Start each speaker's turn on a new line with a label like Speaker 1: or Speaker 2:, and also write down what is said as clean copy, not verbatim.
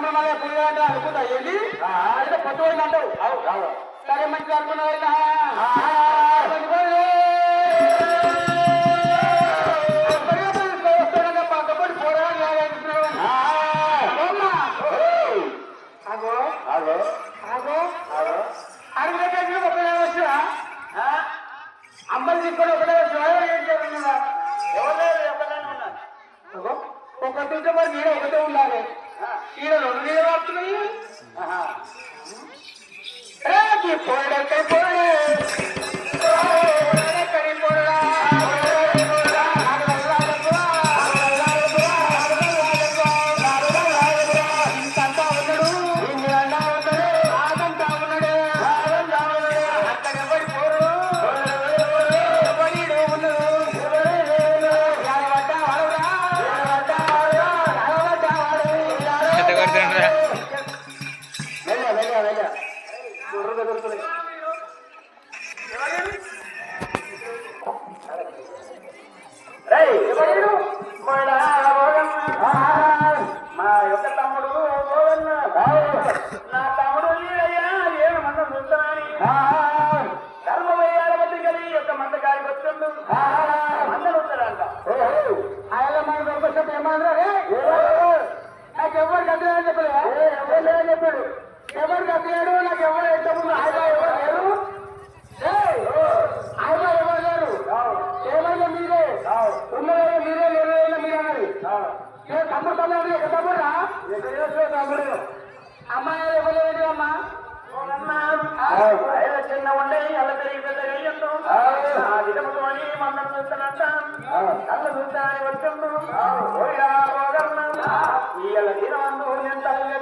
Speaker 1: మళ్ళీ పులిగా అంటే అనుకుంటా ఏంటి అంటే పొద్దు అంటావు సరే మంచిగా అనుకున్నావు పక్కపడి పోరాడు అగో అగో అగో అగో అడిగిన ఒకటే వచ్చా అమ్మని తీసుకొని ఒకటే వచ్చా ఏం చేస్తున్నా ఎవరు ఎవరైనా ఒకటి ఉంటే మరి నీడ ఒకటే ఉండాలి ఈడ రెండు నీళ్ళు వాడుతున్నాయి పోడకే పోడే మా యొక్క తమ్ముడు నా తమ్ముడు ఏడు మంది చూస్తానని ధర్మవయ్యాల మధ్య కలిగి యొక్క మంద గారికి వచ్చిండు మందలు వస్తాడంట ఆయన మన దొరకొచ్చినప్పుడు ఏమన్నా నాకు ఎవరు కట్టలేదని చెప్పలే ఎవరు లేదని చెప్పాడు ఎవరు కట్టలేడు నాకు ఎవరు ఎట్టముందు ఆయన ఎవరు లేరు ఆయన ఎవరు లేరు ఏమైనా మీరే ఉన్నదైనా మీరే లేరు మీరే అన్నది తమ్ముడు తమ్ముడు ఎక్కడ తమ్ముడురా తమ్ముడు అమ్మాయి ఇవ్వలేదు అమ్మా చిన్న ఉండే అల్ల తిరిగి పెద్దగా విధముతోని మందరం చూస్తానంట కళ్ళ చూస్తానని వచ్చిండు ఇవాళ దీనమందు నేను తల్లి